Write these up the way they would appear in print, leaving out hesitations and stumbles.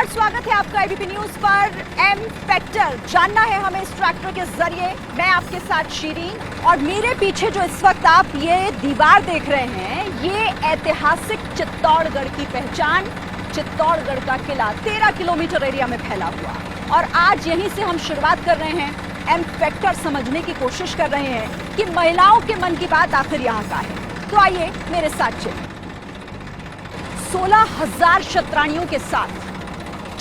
नमस्कार, स्वागत है आपका एबीपी न्यूज पर। एम फैक्टर जानना है हमें इस ट्रैक्टर के जरिए। मैं आपके साथ शीरीन, और मेरे पीछे जो इस वक्त आप ये दीवार देख रहे हैं, ये ऐतिहासिक चित्तौड़गढ़ की पहचान, चित्तौड़गढ़ का किला 13 किलोमीटर एरिया में फैला हुआ। और आज यहीं से हम शुरुआत कर रहे हैं एम फैक्टर समझने की कोशिश कर रहे हैं कि महिलाओं के मन की बात आखिर यहाँ का है। तो आइए मेरे साथ चलिए। 16,000 शतरानियों के साथ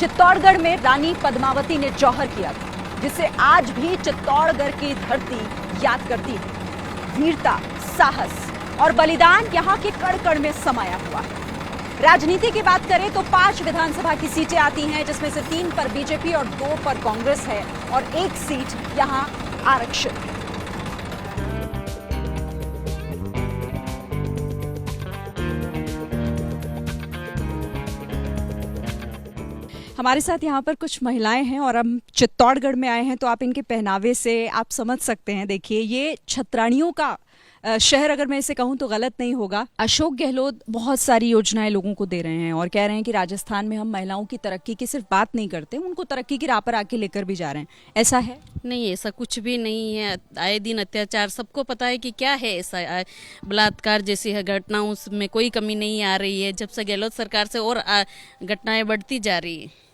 चित्तौड़गढ़ में रानी पद्मावती ने जौहर किया था, जिसे आज भी चित्तौड़गढ़ की धरती याद करती है। वीरता, साहस और बलिदान यहाँ के कण कण में समाया हुआ है। राजनीति की बात करें तो 5 विधानसभा की सीटें आती हैं, जिसमें से 3 पर बीजेपी और 2 पर कांग्रेस है, और 1 सीट यहाँ आरक्षित है। हमारे साथ यहाँ पर कुछ महिलाएं हैं और हम चित्तौड़गढ़ में आए हैं, तो आप इनके पहनावे से आप समझ सकते हैं। देखिए, ये छतरानियों का शहर अगर मैं इसे कहूँ तो गलत नहीं होगा। अशोक गहलोत बहुत सारी योजनाएं लोगों को दे रहे हैं और कह रहे हैं कि राजस्थान में हम महिलाओं की तरक्की की सिर्फ बात नहीं करते, उनको तरक्की की राह पर आके लेकर भी जा रहे हैं। ऐसा है? नहीं, ऐसा कुछ भी नहीं है। आए दिन अत्याचार, सबको पता है कि क्या है ऐसा बलात्कार जैसी है घटनाओं में कोई कमी नहीं आ रही है। जब से गहलोत सरकार से और घटनाएं बढ़ती जा रही है।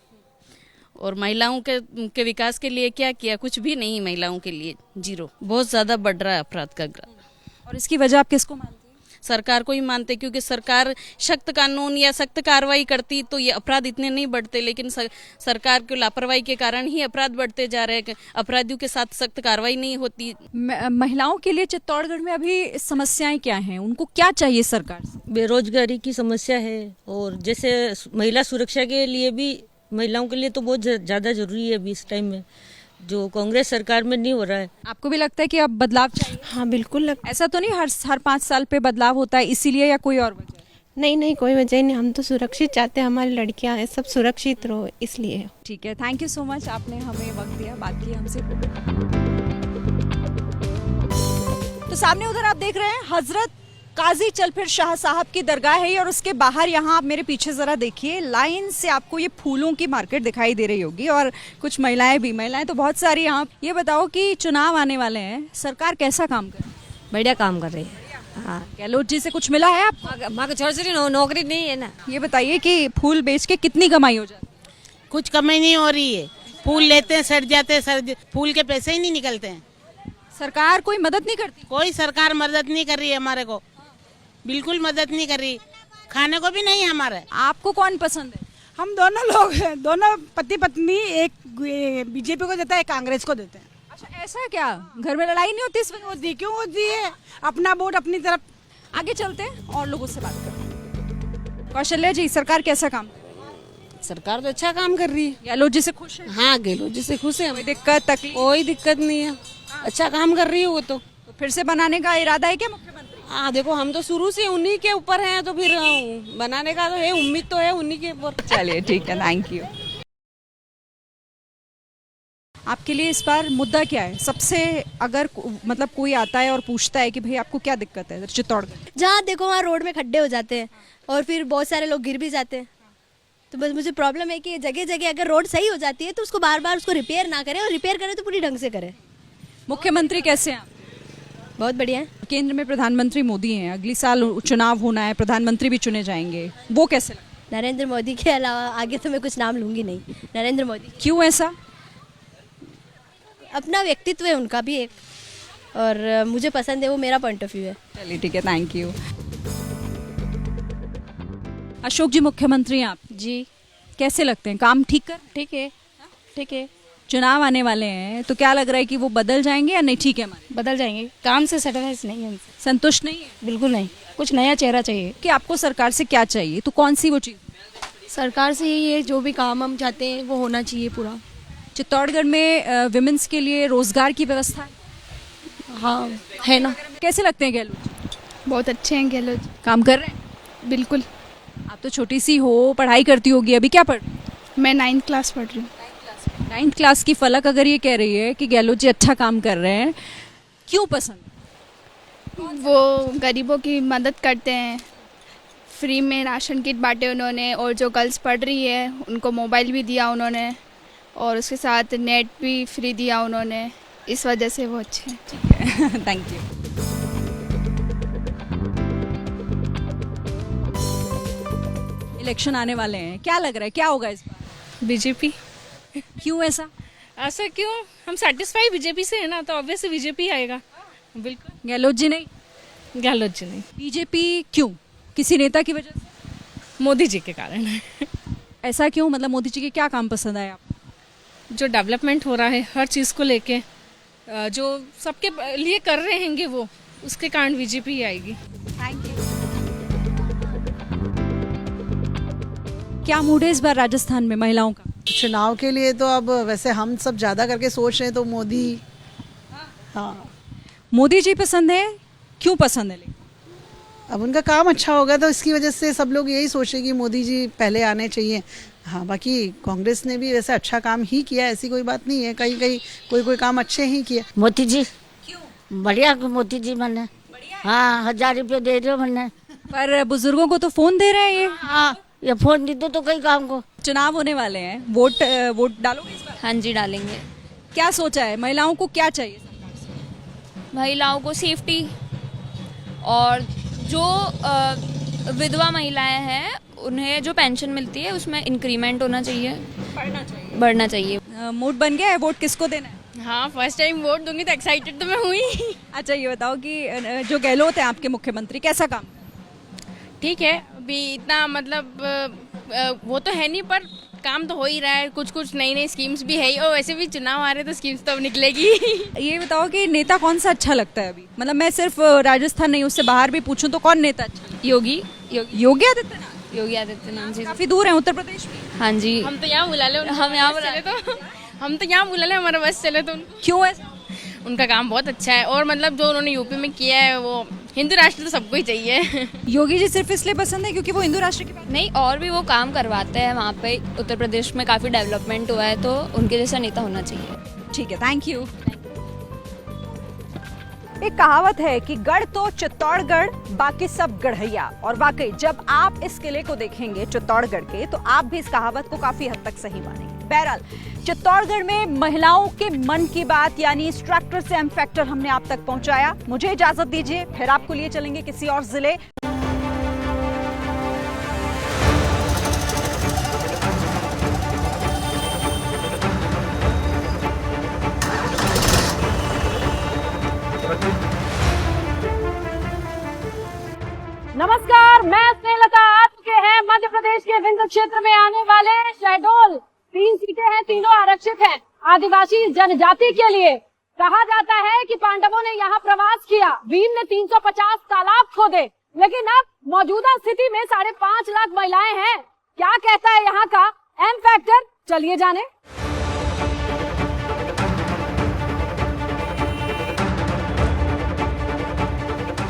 और महिलाओं के विकास के लिए क्या किया? कुछ भी नहीं। महिलाओं के लिए जीरो। बहुत ज़्यादा बढ़ रहा है अपराध का ग्राफ। और इसकी वजह आप किसको मानते हैं? सरकार को ही मानते, क्योंकि सरकार सख्त कानून या सख्त कार्रवाई करती तो ये अपराध इतने नहीं बढ़ते, लेकिन सरकार की लापरवाही के कारण ही अपराध बढ़ते जा रहे हैं। अपराधियों के साथ सख्त कार्रवाई नहीं होती। महिलाओं के लिए चित्तौड़गढ़ में अभी समस्याएं क्या हैं? उनको क्या चाहिए सरकार से? बेरोजगारी की समस्या है, और जैसे महिला सुरक्षा के लिए भी महिलाओं के लिए तो बहुत ज़्यादा जरूरी है अभी इस टाइम में, जो कांग्रेस सरकार में नहीं हो रहा है। आपको भी लगता है कि अब बदलाव चाहिए? हाँ बिल्कुल लगता। ऐसा तो नहीं हर 5 साल पे बदलाव होता है इसीलिए, या कोई और वजह? नहीं, कोई वजह नहीं। हम तो सुरक्षित चाहते हैं, हमारी लड़कियां हैं सब सुरक्षित रहो, इसलिए। ठीक है, थैंक यू सो मच, आपने हमें वक्त दिया, बात की हमसे। तो सामने उधर आप देख रहे हैं हजरत काजी चलफिर शाह साहब की दरगाह है, और उसके बाहर यहाँ आप मेरे पीछे जरा देखिए, लाइन से आपको ये फूलों की मार्केट दिखाई दे रही होगी, और कुछ महिलाएं तो बहुत सारी यहाँ। ये बताओ कि चुनाव आने वाले हैं, सरकार कैसा काम कर रही है? बढ़िया काम कर रही है। हाँ, गहलोत जी से कुछ मिला है आपको? माँ छोटी नौकरी नहीं है ना। ये बताइए कि फूल बेच के कितनी कमाई हो जाती है? कुछ कमाई नहीं हो रही है। फूल लेते हैं, सड़ जाते हैं, फूल के पैसे ही नहीं निकलते हैं। सरकार कोई मदद नहीं करती? कोई सरकार मदद नहीं कर रही है हमारे को, बिल्कुल मदद नहीं कर रही। खाने को भी नहीं है हमारे। आपको कौन पसंद है? हम दोनों लोग हैं, दोनों पति पत्नी, एक बीजेपी को देता है, एक कांग्रेस को देते हैं। अच्छा, ऐसा क्या? घर में लड़ाई नहीं होती इस वजह से? क्यों होती है? अपना वोट अपनी तरफ। आगे चलते हैं और लोगों से बात करते हैं। कौशल्या जी, सरकार कैसा काम? सरकार तो अच्छा काम कर रही है। गहलोत जी से खुश है? हाँ, गहलोत जी से खुश है। कोई दिक्कत तकलीफ? कोई दिक्कत नहीं है, अच्छा काम कर रही है वो तो फिर से बनाने का इरादा है क्या मुख्यमंत्री? हाँ, देखो हम तो शुरू से उन्हीं के ऊपर हैं, तो फिर बनाने का तो है, उम्मीद तो है उन्हीं के ऊपर। चलिए ठीक है, थैंक यू। आपके लिए इस बार मुद्दा क्या है? सबसे अगर मतलब कोई आता है और पूछता है कि भाई आपको क्या दिक्कत है चित्तौड़गढ़? जहाँ देखो वहाँ रोड में खड्डे हो जाते हैं और फिर बहुत सारे लोग गिर भी जाते हैं। तो बस मुझे प्रॉब्लम है कि जगह जगह अगर रोड सही हो जाती है तो उसको बार बार उसको रिपेयर ना करें, और रिपेयर करें तो पूरी ढंग से करें। मुख्यमंत्री कैसे हैं? बहुत बढ़िया है। केंद्र में प्रधानमंत्री मोदी हैं, अगली साल चुनाव होना है, प्रधानमंत्री भी चुने जाएंगे, वो कैसे लगता? नरेंद्र मोदी के अलावा आगे तो मैं कुछ नाम लूंगी नहीं। नरेंद्र मोदी। क्यों ऐसा? अपना व्यक्तित्व है उनका भी एक, और मुझे पसंद है, वो मेरा पॉइंट ऑफ व्यू है। चलिए ठीक है, थैंक यू। अशोक जी मुख्यमंत्री हैं आप जी। कैसे लगते हैं? काम ठीक कर? ठीक है, ठीक है। चुनाव आने वाले हैं तो क्या लग रहा है कि वो बदल जाएंगे या नहीं? ठीक है, हमारे बदल जाएंगे। काम से सेटिस्फाइड नहीं है, संतुष्ट नहीं है? बिल्कुल नहीं। कुछ नया चेहरा चाहिए। कि आपको सरकार से क्या चाहिए, तो कौन सी वो चीज़? सरकार से यही है, जो भी काम हम चाहते हैं वो होना चाहिए पूरा। चित्तौड़गढ़ में विमेंस के लिए रोजगार की व्यवस्था है? हाँ है ना। कैसे लगते हैं गहलोत? बहुत अच्छे हैं गहलोत। काम कर रहे हैं? बिल्कुल। आप तो छोटी सी हो, पढ़ाई करती होगी, अभी क्या पढ़? मैं 9th क्लास पढ़ रही हूँ। 9th क्लास की फलक अगर ये कह रही है कि गहलोत जी अच्छा काम कर रहे हैं, क्यों पसंद? वो गरीबों की मदद करते हैं, फ्री में राशन किट बांटे उन्होंने, और जो गर्ल्स पढ़ रही है उनको मोबाइल भी दिया उन्होंने, और उसके साथ नेट भी फ्री दिया उन्होंने। इस वजह से वो अच्छे हैं। ठीक है, थैंक यू। इलेक्शन आने वाले हैं, क्या लग रहा है क्या होगा इस बार? बीजेपी। क्यों ऐसा? ऐसा क्यों? हम सेटिस्फाई बीजेपी से है ना, तो ऑब्वियसली बीजेपी आएगा। बिल्कुल। गहलोत जी नहीं? गहलोत जी नहीं। बीजेपी क्यों? किसी नेता की वजह से? मोदी जी के कारण। ऐसा क्यों? मतलब मोदी जी के क्या काम पसंद आए आपको? जो डेवलपमेंट हो रहा है हर चीज़ को लेके, जो सबके लिए कर रहे हैंगे वो, उसके कारण बीजेपी ही आएगी। Thank you. क्या मूड है इस बार राजस्थान में महिलाओं का? चुनाव के लिए तो अब वैसे हम सब ज़्यादा करके सोच रहे हैं तो मोदी। हाँ, मोदी जी पसंद है। क्यों पसंद है? लेकिन अब उनका काम अच्छा होगा तो इसकी वजह से सब लोग यही सोच रहे हैं कि मोदी जी पहले आने चाहिए। हाँ, बाकी कांग्रेस ने भी वैसे अच्छा काम ही किया, ऐसी कोई बात नहीं है, कहीं कहीं कोई काम अच्छे ही किया। मोदी जी। क्यों? बढ़िया मोदी जी मैंने। हाँ, 1000 रुपये दे रहे हो मैंने। पर बुजुर्गों को तो फोन दे रहे हैं ये। हाँ, ये फोन दे दो तो कई काम को। चुनाव होने वाले हैं, वोट डालोगे इस बार? हाँ जी, डालेंगे। क्या सोचा है, महिलाओं को क्या चाहिए सरकार से? महिलाओं को सेफ्टी, और जो विधवा महिलाएं हैं उन्हें जो पेंशन मिलती है उसमें इंक्रीमेंट होना चाहिए, बढ़ना चाहिए। मूड बन गया है, वोट किसको देना है? हाँ, फर्स्ट टाइम वोट दूंगी तो एक्साइटेड तो मैं हुई। अच्छा, ये बताओ कि जो गहलोत है आपके मुख्यमंत्री, कैसा काम? ठीक है, अभी इतना मतलब वो तो है नहीं, पर काम तो हो ही रहा है। कुछ कुछ नई नई स्कीम्स भी है ही, और वैसे भी चुनाव आ रहे तो स्कीम्स तो अब निकलेगी। ये बताओ कि नेता कौन सा अच्छा लगता है अभी? मतलब मैं सिर्फ राजस्थान नहीं, उससे बाहर भी पूछूं तो कौन नेता अच्छा? योगी योगी आदित्यनाथ जी। काफी दूर है उत्तर प्रदेश में। हाँ जी। हम तो यहाँ बुला ले, हम यहाँ बुला ले तो हम तो यहाँ बुला ले, हमारा बस चले तो। क्यों ऐसा? उनका काम बहुत अच्छा है, और मतलब जो उन्होंने यूपी में किया है, वो हिंदू राष्ट्र तो सबको ही चाहिए। योगी जी सिर्फ इसलिए पसंद है क्योंकि वो हिंदू राष्ट्र की बात? नहीं, और भी वो काम करवाते हैं वहाँ पे। उत्तर प्रदेश में काफ़ी डेवलपमेंट हुआ है, तो उनके जैसा नेता होना चाहिए। ठीक है, थैंक यू। एक कहावत है कि गढ़ तो चित्तौड़गढ़, बाकी सब गढ़ैया। और वाकई जब आप इस किले को देखेंगे चित्तौड़गढ़ के, तो आप भी इस कहावत को काफी हद तक सही मानेंगे। बहरहाल, चित्तौड़गढ़ में महिलाओं के मन की बात यानी इस ट्रैक्टर से एम फैक्टर हमने आप तक पहुंचाया। मुझे इजाजत दीजिए, फिर आपको लिए चलेंगे किसी और जिले। नमस्कार, मैं स्नेहलता। आ चुके हैं मध्य प्रदेश के विंध्य क्षेत्र में आने वाले शहडोल। 3 सीटें हैं, तीनों आरक्षित हैं आदिवासी जनजाति के लिए। कहा जाता है कि पांडवों ने यहाँ प्रवास किया, भीम ने 350 तालाब खोदे, लेकिन अब मौजूदा स्थिति में 5.5 लाख महिलाएं हैं। क्या कहता है यहाँ का एम फैक्टर, चलिए जाने।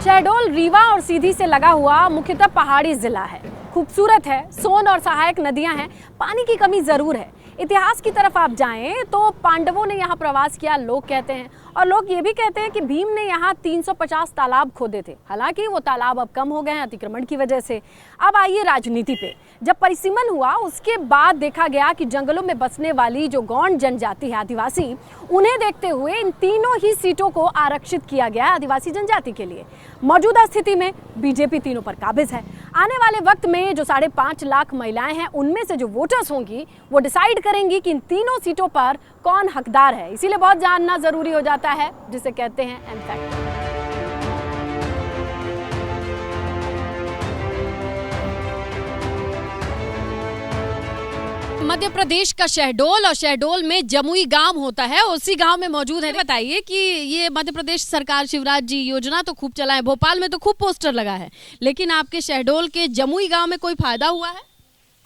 शहडोल रीवा और सीधी से लगा हुआ मुख्यतः पहाड़ी जिला है। खूबसूरत है, सोन और सहायक नदियां हैं, पानी की कमी जरूर है। इतिहास की तरफ आप जाएं तो पांडवों ने यहाँ प्रवास किया लोग कहते हैं, और लोग ये भी कहते हैं कि भीम ने यहाँ 350 तालाब खोदे थे। हालांकि वो तालाब अब कम हो गए हैं अतिक्रमण की वजह से। अब आइए राजनीति पे। जब परिसीमन हुआ उसके बाद देखा गया कि जंगलों में बसने वाली जो गौंड जनजाति है आदिवासी, उन्हें देखते हुए इन तीनों ही सीटों को आरक्षित किया गया आदिवासी जनजाति के लिए। मौजूदा स्थिति में बीजेपी तीनों पर काबिज है। आने वाले वक्त में जो 5.5 लाख महिलाएं हैं, उनमें से जो वोटर्स होंगी वो डिसाइड करेंगी कि इन तीनों सीटों पर कौन हकदार है। इसीलिए बहुत जानना जरूरी हो जाता है, जिसे कहते हैं एम फैक्टर। मध्य प्रदेश का शहडोल, और शहडोल में जमुई गांव होता है, उसी गांव में मौजूद है। बताइए कि ये मध्य प्रदेश सरकार शिवराज जी योजना तो खूब चला है, भोपाल में तो खूब पोस्टर लगा है, लेकिन आपके शहडोल के जमुई गांव में कोई फायदा हुआ है?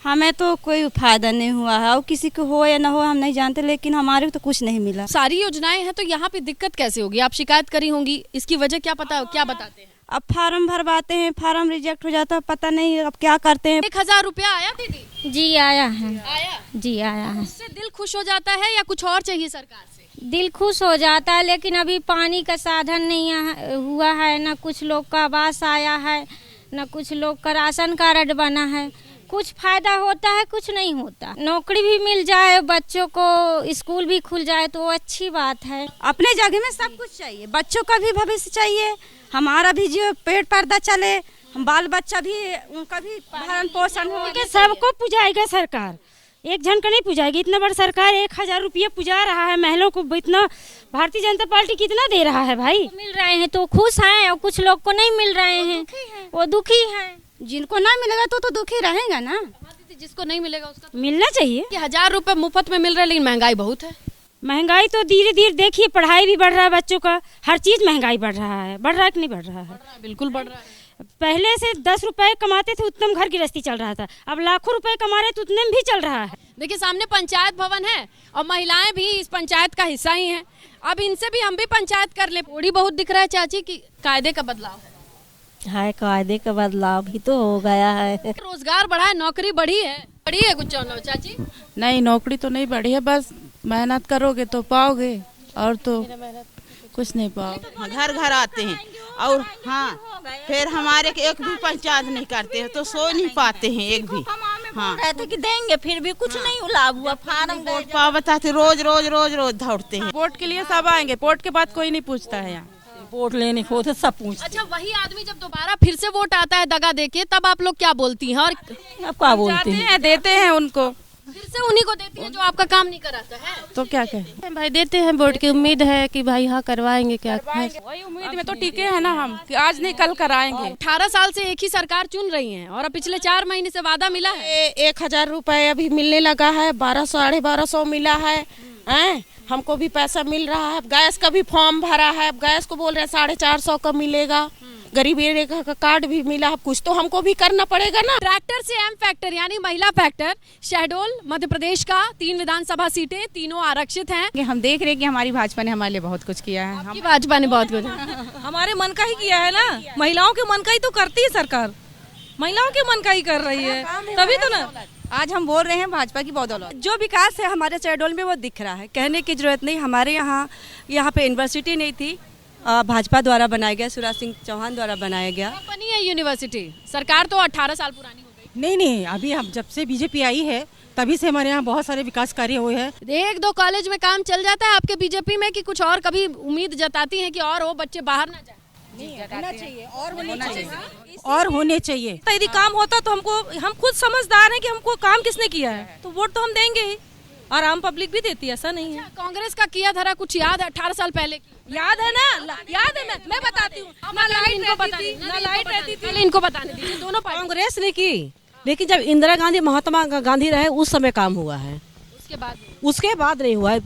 हमें तो कोई फायदा नहीं हुआ है, और किसी को हो या ना हो हम नहीं जानते, लेकिन हमारे को तो कुछ नहीं मिला। सारी योजनाएं हैं तो यहाँ पे दिक्कत कैसे होगी? आप शिकायत करी होंगी, इसकी वजह क्या क्या बताते हैं? अब फार्म भरवाते हैं, फार्म रिजेक्ट हो जाता है, पता नहीं अब क्या करते हैं। 1000 रुपया आया दीदी? जी आया है। आया? जी आया है। उससे दिल खुश हो जाता है या कुछ और चाहिए सरकार से? दिल खुश हो जाता है, लेकिन अभी पानी का साधन नहीं हुआ है, ना कुछ लोग का आवास आया है, न कुछ लोग का राशन कार्ड बना है। कुछ फायदा होता है, कुछ नहीं होता। नौकरी भी मिल जाए, बच्चों को स्कूल भी खुल जाए तो अच्छी बात है। अपने जगह में सब कुछ चाहिए, बच्चों का भी भविष्य चाहिए, हमारा भी जो पेट पर्दा चले, हम बाल बच्चा भी उनका भी भरण पोषण हो। सबको पुजाएगा सरकार, एक जन का नहीं पुजाएगी। इतना बड़ा सरकार 1000 रुपये पुजा रहा है महिलाओं को, इतना भारतीय जनता पार्टी कितना दे रहा है भाई। मिल रहे हैं तो खुश हैं और कुछ लोग को नहीं मिल रहे हैं, वो दुखी हैं। जिनको ना मिलेगा तो दुखी रहेगा ना। जिसको नहीं मिलेगा उसका तो मिलना चाहिए। 1000 रुपए मुफ्त में मिल रहा है, लेकिन महंगाई बहुत है। महंगाई तो धीरे धीरे देखिए, पढ़ाई भी बढ़ रहा है, बच्चों का हर चीज महंगाई बढ़ रहा है। बढ़ रहा है कि नहीं बढ़ रहा है? बिल्कुल बढ़ रहा है। पहले से 10 रुपए कमाते थे उतने में घर गृहस्थी चल रहा था, अब लाखों रुपए कमा रहे तो उतने में भी चल रहा है। देखिए सामने पंचायत भवन है और महिलाएं भी इस पंचायत का हिस्सा ही हैं। अब इनसे भी हम भी पंचायत कर ले। थोड़ी बहुत दिख रहा है चाची की कायदे का बदलाव है। हाँ, कायदे का बदलाव भी तो हो गया है। रोजगार बढ़ा है, नौकरी बढ़ी है कुछ चाची? नहीं, नौकरी तो नहीं बढ़ी है, बस मेहनत करोगे तो पाओगे, और तो कुछ नहीं पाओगे। घर घर आते हैं और हाँ, फिर हमारे एक भी पंचायत नहीं करते हैं तो सो नहीं पाते हैं एक भी। हाँ, कहते कि देंगे फिर भी कुछ नहीं लाभ हुआ। फार्म वोट पा बताते रोज रोज रोज रोज दौड़ते हैं। वोट के लिए सब आएंगे, वोट के बाद कोई नहीं पूछता है यहाँ। वोट लेने को तो सब पूछ। अच्छा, वही आदमी जब दोबारा फिर से वोट आता है दगा देके, तब आप लोग क्या बोलती हैं? और अब क्या बोलते हैं? देते हैं उनको, फिर से उन्हीं को देती है जो आपका काम नहीं कराता है। तो क्या कहें भाई, देते हैं वोट की उम्मीद है कि भाई हाँ करवाएंगे। क्या वही उम्मीद में तो टिके हैं ना हम, कि आज नहीं कल कराएंगे। 18 साल से एक ही सरकार चुन रही है और अब पिछले 4 महीने से वादा मिला है। 1000 रुपए अभी मिलने लगा है, 1200 साढ़े 1200 मिला है। हमको भी पैसा मिल रहा है। गैस का भी फॉर्म भरा है, गैस को बोल रहे हैं 450 का मिलेगा। गरीबी रेखा का कार्ड भी मिला। कुछ तो हमको भी करना पड़ेगा ना। ट्रैक्टर से एम फैक्टर यानी महिला फैक्टर शहडोल मध्य प्रदेश का 3 विधानसभा सीटें तीनों आरक्षित हैं। हम देख रहे हैं कि हमारी भाजपा ने हमारे लिए बहुत कुछ किया है। आपकी भाजपा ने बहुत कुछ हमारे मन का ही किया है ना। महिलाओं के मन का ही तो करती है सरकार, महिलाओं के मन का ही कर रही है, तभी तो ना आज हम बोल रहे हैं भाजपा की बदौलत। जो विकास है हमारे शहडोल में वो दिख रहा है, कहने की जरूरत नहीं। हमारे यहाँ पे यूनिवर्सिटी नहीं थी, भाजपा द्वारा बनाया गया, शिवराज सिंह चौहान द्वारा बनाया गया। बनी है यूनिवर्सिटी। सरकार तो 18 साल पुरानी हो गई। नहीं, अभी हम जब से बीजेपी आई है तभी से हमारे यहाँ बहुत सारे विकास कार्य हुए हैं। 1-2 कॉलेज में काम चल जाता है आपके बीजेपी में, कि कुछ और कभी उम्मीद जताती है कि और वो बच्चे बाहर ना जाए? होना चाहिए और होने चाहिए। तो यदि काम होता तो हम खुद समझदार हैं कि हमको काम किसने किया है, तो वोट तो हम देंगे ही, और आम पब्लिक भी देती है, ऐसा नहीं है। कांग्रेस का किया धरा कुछ याद है 18 साल पहले की? याद है ना, याद है। मैं बताती हूँ, ना लाइट रहती थी, इनको बताने दीजिए। दोनों कांग्रेस ने की, लेकिन जब इंदिरा गांधी महात्मा गांधी रहे उस समय काम हुआ है, उसके बाद नहीं हुआ है।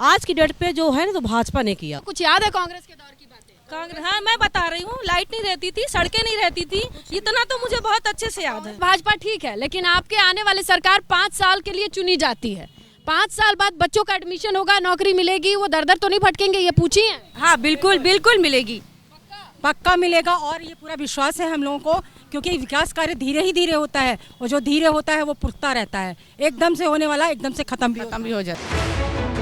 आज की डेट पे जो है ना, तो भाजपा ने किया। कुछ याद है कांग्रेस के दौर की बातें? कांग्रेस, हाँ मैं बता रही हूँ, लाइट नहीं रहती थी, सड़कें नहीं रहती थी, इतना तो मुझे बहुत अच्छे से याद है। भाजपा ठीक है, लेकिन आपके आने वाली सरकार 5 साल के लिए चुनी जाती है। 5 साल बाद बच्चों का एडमिशन होगा, नौकरी मिलेगी, वो दर तो नहीं भटकेंगे? ये पूछिए। हाँ बिल्कुल मिलेगी, पक्का मिलेगा, और ये पूरा विश्वास है हम लोगों को, क्योंकि विकास कार्य धीरे ही धीरे होता है, और जो धीरे होता है वो पुख्ता रहता है। एकदम से होने वाला एकदम से खत्म भी हो जाता है।